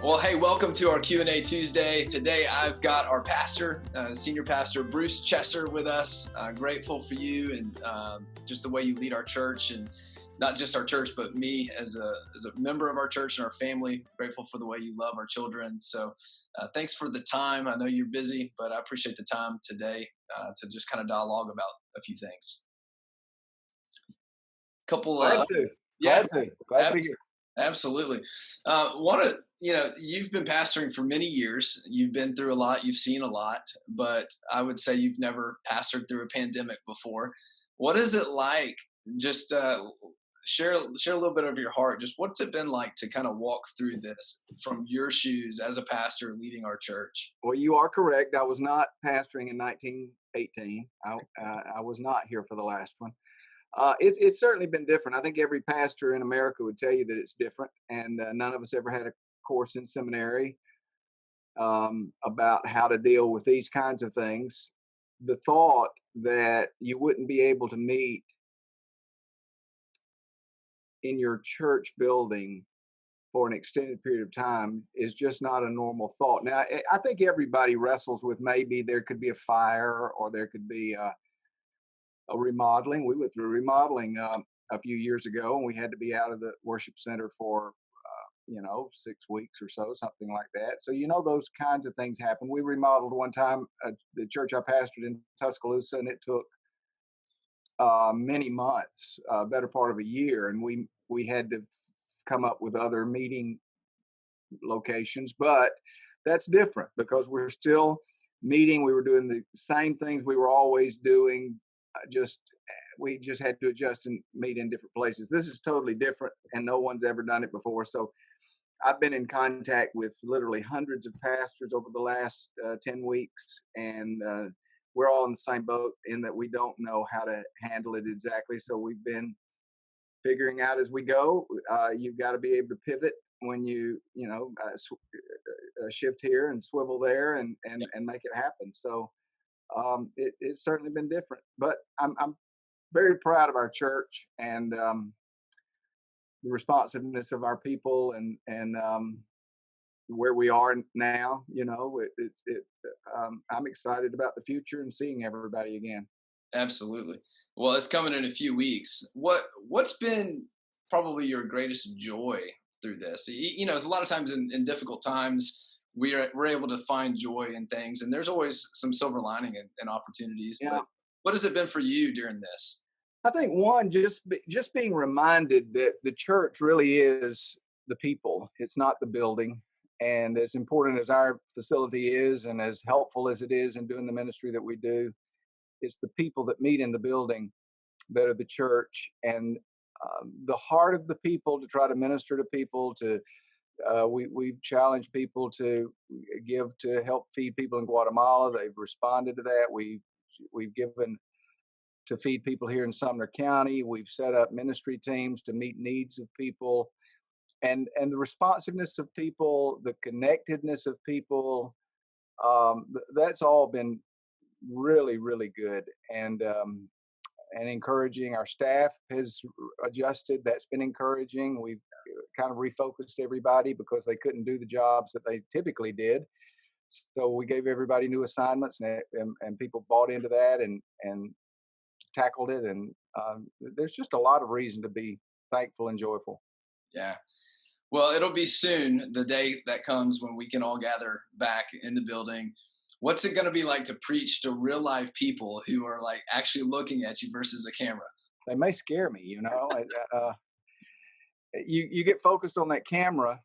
Well, hey, welcome to our Q&A Tuesday. Today, I've got our pastor, Senior Pastor Bruce Chesser with us. Grateful for you and just the way you lead our church, and not just our church, but me as a member of our church and our family. Grateful for the way you love our children. So thanks for the time. I know you're busy, but I appreciate the time today to just kind of dialogue about a few things. Glad to be here. Absolutely. You've been pastoring for many years. You've been through a lot. You've seen a lot, but I would say you've never pastored through a pandemic before. What is it like? Just share a little bit of your heart. Just what's it been like to kind of walk through this from your shoes as a pastor leading our church? Well, you are correct. I was not pastoring in 1918. I was not here for the last one. It's certainly been different. I think every pastor in America would tell you that it's different, and none of us ever had a course in seminary about how to deal with these kinds of things. The thought that you wouldn't be able to meet in your church building for an extended period of time is just not a normal thought. Now, I think everybody wrestles with maybe there could be a fire or there could be a remodeling. We went through remodeling a few years ago, and we had to be out of the worship center for 6 weeks or so, something like that. So those kinds of things happen. We remodeled one time the church I pastored in Tuscaloosa, and it took many months, better part of a year, and we had to come up with other meeting locations. But that's different because we're still meeting. We were doing the same things we were always doing. We just had to adjust and meet in different places. This is totally different, and no one's ever done it before. So I've been in contact with literally hundreds of pastors over the last 10 weeks, and we're all in the same boat in that we don't know how to handle it exactly. So we've been figuring out as we go. You've got to be able to pivot when shift here and swivel there and make it happen. So it's certainly been different, but I'm very proud of our church and the responsiveness of our people and where we are now. I'm excited about the future and seeing everybody again. Absolutely. Well, it's coming in a few weeks. What's been probably your greatest joy through this? It's a lot of times in difficult times, we're able to find joy in things, and there's always some silver lining and opportunities. Yeah. But what has it been for you during this? I think one, just being reminded that the church really is the people. It's not the building. And as important as our facility is, and as helpful as it is in doing the ministry that we do, it's the people that meet in the building that are the church, and the heart of the people to try to minister to people. We've challenged people to give to help feed people in Guatemala. They've responded to that. We've given to feed people here in Sumner County. We've set up ministry teams to meet needs of people, and the responsiveness of people, the connectedness of people. That's all been really, really good, and encouraging. Our staff has adjusted. That's been encouraging. We've kind of refocused everybody because they couldn't do the jobs that they typically did. So we gave everybody new assignments, and people bought into that and tackled it. And there's just a lot of reason to be thankful and joyful. Yeah. Well, it'll be soon, the day that comes when we can all gather back in the building. What's it going to be like to preach to real live people who are like actually looking at you versus a camera? They may scare me, you get focused on that camera,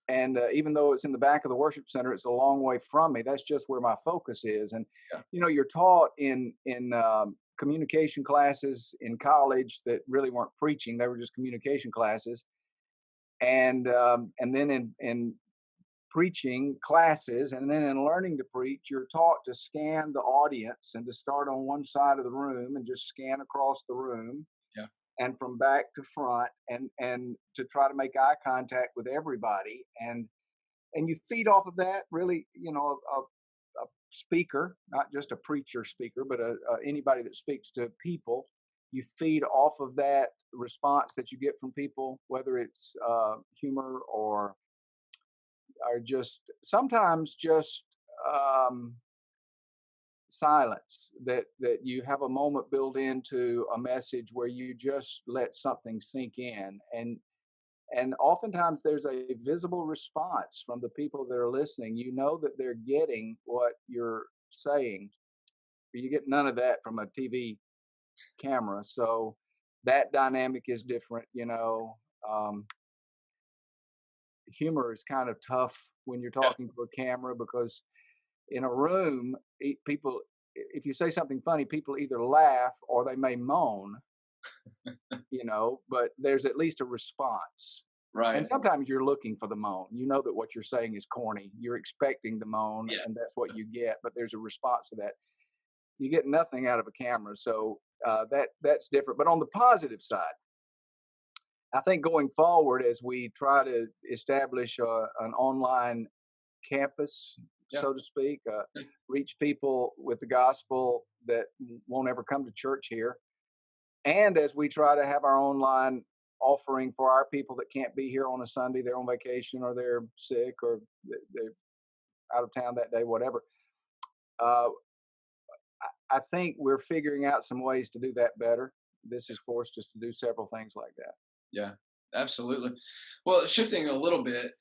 and even though it's in the back of the worship center, it's a long way from me. That's just where my focus is. And you're taught in communication classes in college that really weren't preaching; they were just communication classes. And then in preaching classes, and then in learning to preach, you're taught to scan the audience and to start on one side of the room and just scan across the room, and from back to front, and to try to make eye contact with everybody, and you feed off of that. Really, a speaker, not just a preacher speaker, but anybody that speaks to people. You feed off of that response that you get from people, whether it's humor or are just sometimes just um, silence, that you have a moment built into a message where you just let something sink in, and oftentimes there's a visible response from the people that are listening. You know that they're getting what you're saying. You get none of that from a TV camera, so that dynamic is different. Um, Humor is kind of tough when you're Yeah. talking to a camera, because in a room, people, if you say something funny, people either laugh or they may moan, but there's at least a response. And Right. sometimes you're looking for the moan. You know that what you're saying is corny. You're expecting the moan, Yeah. and that's what you get, but there's a response to that. You get nothing out of a camera. So that's different. But on the positive side, I think going forward, as we try to establish an online campus, Yeah. so to speak, Yeah. reach people with the gospel that won't ever come to church here. And as we try to have our online offering for our people that can't be here on a Sunday, they're on vacation or they're sick or they're out of town that day, whatever. Uh, I think we're figuring out some ways to do that better. This has forced us to do several things like that. Yeah, absolutely. Well, shifting a little bit,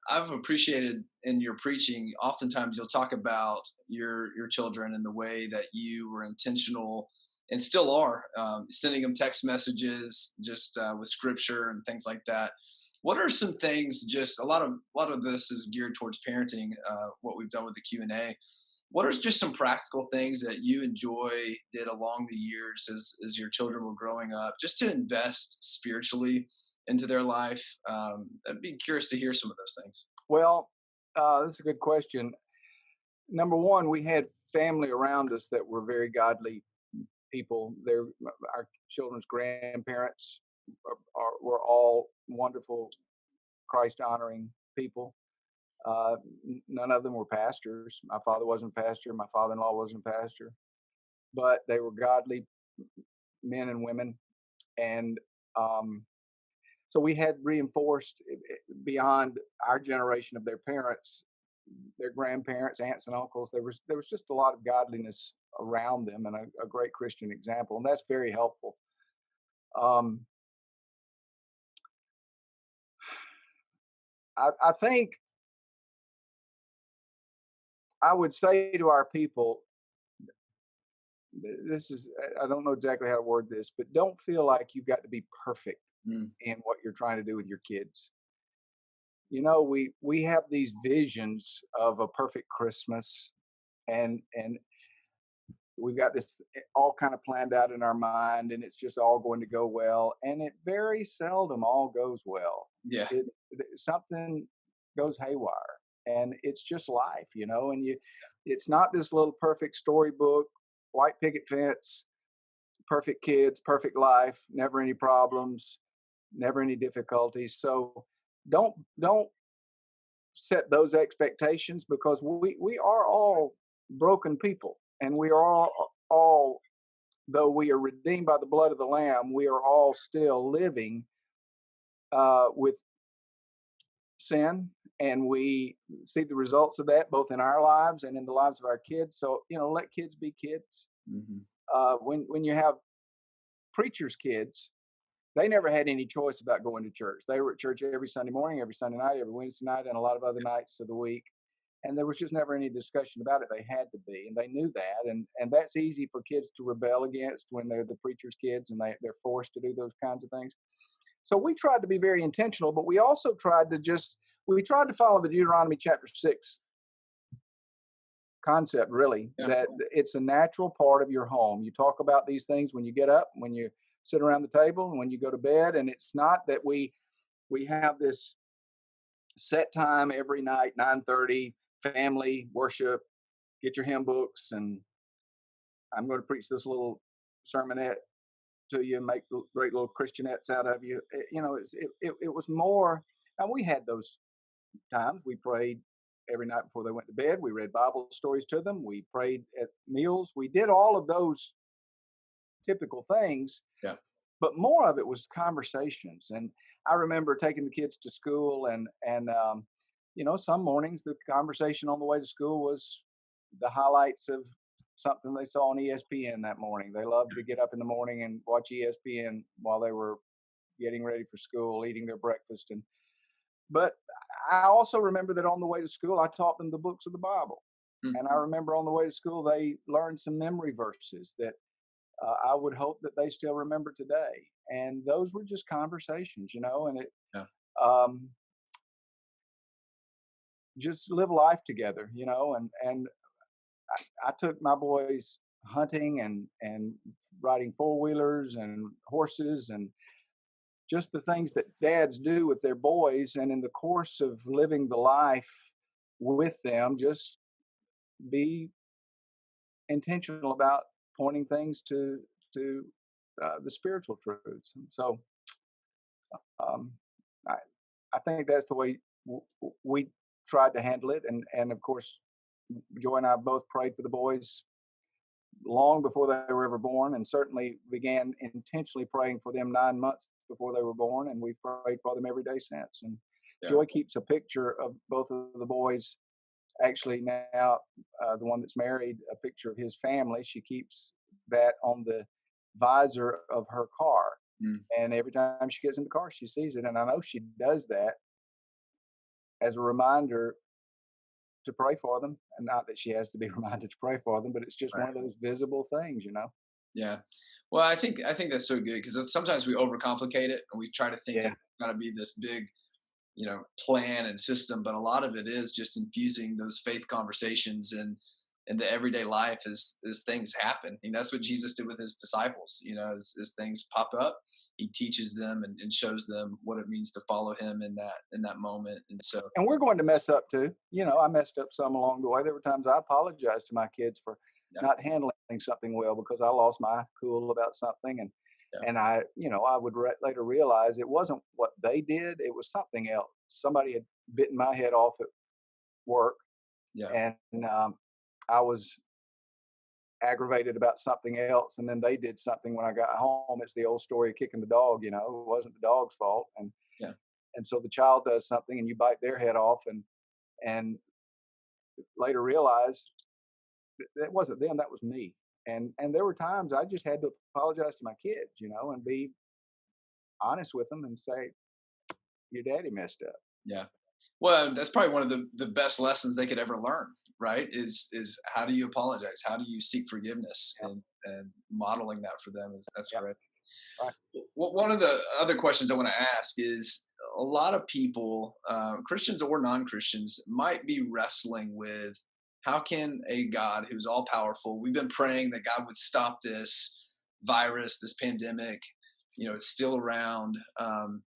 I've appreciated in your preaching. Oftentimes, you'll talk about your children and the way that you were intentional and still are sending them text messages just with scripture and things like that. What are some things? Just a lot of this is geared towards parenting. What we've done with the Q&A. What are just some practical things that you did along the years as your children were growing up, just to invest spiritually into their life? I'd be curious to hear some of those things. Well, that's a good question. Number one, we had family around us that were very godly people. Our children's grandparents were all wonderful, Christ honoring people. None of them were pastors. My father wasn't a pastor. My father in law wasn't a pastor, but they were godly men and women. And um, so we had reinforced beyond our generation of their parents, their grandparents, aunts, and uncles. There was just a lot of godliness around them and a great Christian example, and that's very helpful. Um, I think I would say to our people, this is, I don't know exactly how to word this, but don't feel like you've got to be perfect Mm, in what you're trying to do with your kids. We have these visions of a perfect Christmas, and we've got this all kind of planned out in our mind, and it's just all going to go well, and it very seldom all goes well. yeah, Something goes haywire, and it's just life, and it's not this little perfect storybook, white picket fence, perfect kids, perfect life, never any problems, never any difficulties. So don't set those expectations, because we are all broken people, and we are all, though we are redeemed by the blood of the Lamb, we are all still living with sin, and we see the results of that both in our lives and in the lives of our kids. So let kids be kids. hmm When you have preachers' kids, they never had any choice about going to church. They were at church every Sunday morning, every Sunday night, every Wednesday night, and a lot of other nights of the week. And there was just never any discussion about it. They had to be, and they knew that. And that's easy for kids to rebel against when they're the preacher's kids and they're forced to do those kinds of things. So we tried to be very intentional, but we also we tried to follow the Deuteronomy chapter 6 concept, really, yeah, that it's a natural part of your home. You talk about these things when you get up, when you sit around the table, and when you go to bed. And it's not that we have this set time every night, 9:30, family worship, get your hymn books, and I'm going to preach this little sermonette to you and make great little Christianettes out of you. It was more. And we had those times. We prayed every night before they went to bed. We read Bible stories to them. We prayed at meals. We did all of those typical things, yeah, but more of it was conversations. And I remember taking the kids to school, and some mornings the conversation on the way to school was the highlights of something they saw on ESPN that morning. They loved to get up in the morning and watch ESPN while they were getting ready for school, eating their breakfast. But I also remember that on the way to school, I taught them the books of the Bible. Mm. And I remember on the way to school, they learned some memory verses that I would hope that they still remember today. And those were just conversations, and Yeah. um, just live life together, and I took my boys hunting and riding four wheelers and horses and just the things that dads do with their boys. And in the course of living the life with them, just be intentional about pointing things to the spiritual truths. And so um, I, I think that's the way we tried to handle it. And of course, Joy and I both prayed for the boys long before they were ever born, and certainly began intentionally praying for them 9 months before they were born, and we've prayed for them every day since. And Yeah. Joy keeps a picture of both of the boys. Actually, now the one that's married, a picture of his family. She keeps that on the visor of her car, Mm. and every time she gets in the car, she sees it. And I know she does that as a reminder to pray for them, and not that she has to be reminded to pray for them, but it's just Right. one of those visible things. Yeah. Well, I think that's so good because sometimes we overcomplicate it and we try to think that Yeah, it's got to be this big, plan and system, but a lot of it is just infusing those faith conversations and in the everyday life as things happen. And that's what Jesus did with his disciples. As things pop up, he teaches them and shows them what it means to follow him in that moment. And so, and we're going to mess up too. I messed up some along the way. There were times I apologized to my kids for yeah, not handling something well because I lost my cool about something, and yeah, and I would later realize it wasn't what they did; it was something else. Somebody had bitten my head off at work, yeah, and I was aggravated about something else, and then they did something when I got home. It's the old story of kicking the dog. It wasn't the dog's fault, yeah, and so the child does something, and you bite their head off, and later realized that wasn't them, that was me. And there were times I just had to apologize to my kids, and be honest with them and say, your daddy messed up. yeah. Well, that's probably one of the best lessons they could ever learn, right? Is how do you apologize? How do you seek forgiveness Yep. and modeling that for them that's Yep. great. Right. Well, one of the other questions I want to ask is a lot of people, Christians or non-Christians, might be wrestling with how can a God who's all powerful, we've been praying that God would stop this virus, this pandemic, it's still around.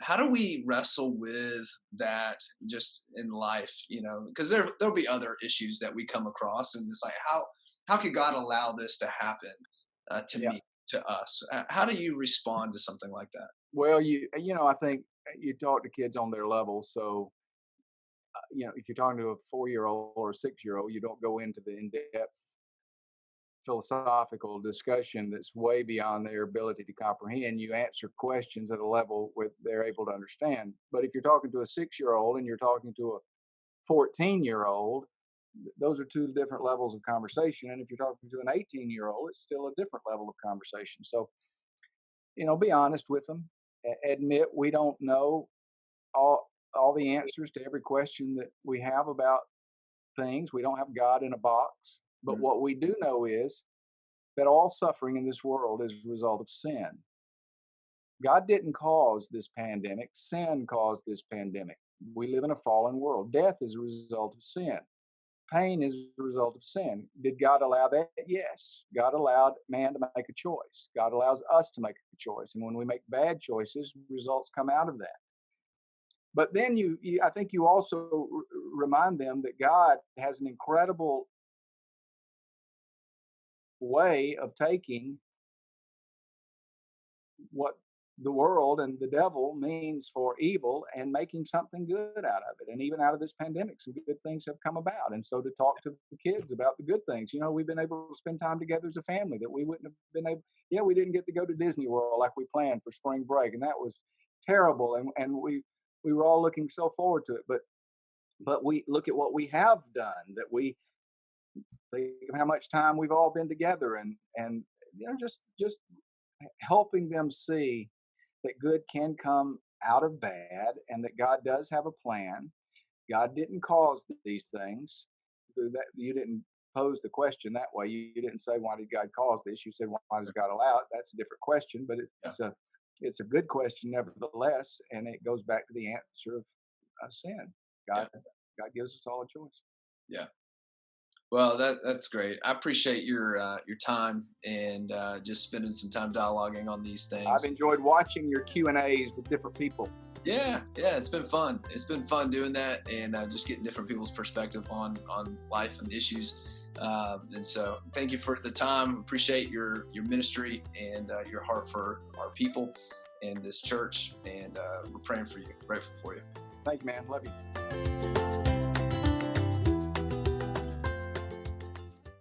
How do we wrestle with that just in life? Because there'll be other issues that we come across, and it's like how could God allow this to happen to Yeah. me, to us? How do you respond to something like that? Well, I think you talk to kids on their level. So, if you're talking to a 4-year-old or a 6-year-old, you don't go into the in-depth philosophical discussion that's way beyond their ability to comprehend. You answer questions at a level where they're able to understand. But if you're talking to a 6-year-old and you're talking to a 14-year-old, those are two different levels of conversation. And if you're talking to an 18-year-old, it's still a different level of conversation. So, be honest with them. Admit we don't know all the answers to every question that we have about things. We don't have God in a box. But Mm. what we do know is that all suffering in this world is a result of sin. God didn't cause this pandemic, sin caused this pandemic. We live in a fallen world. Death is a result of sin. Pain is a result of sin. Did God allow that? Yes. God allowed man to make a choice. God allows us to make a choice. And when we make bad choices, results come out of that. But then I think you also remind them that God has an incredible way of taking what the world and the devil means for evil and making something good out of it. And even out of this pandemic, some good things have come about. And so to talk to the kids about the good things, we've been able to spend time together as a family that we wouldn't have been able. Yeah, we didn't get to go to Disney World like we planned for spring break, and that was terrible. And we were all looking so forward to it. But but we look at what we have done, that we think of how much time we've all been together, and just helping them see that good can come out of bad, and that God does have a plan. God didn't cause these things. That you didn't pose the question that way. You didn't say, why did God cause this? You said, why does God allow it? That's a different question, but it's a good question nevertheless, and it goes back to the answer of sin. God gives us all a choice. Yeah. Well, that's great. I appreciate your time and just spending some time dialoguing on these things. I've enjoyed watching your Q&As with different people. Yeah, it's been fun. It's been fun doing that and just getting different people's perspective on life and issues. And so, thank you for the time. Appreciate your ministry and your heart for our people and this church. And we're praying for you. Grateful for you. Thank you, man. Love you.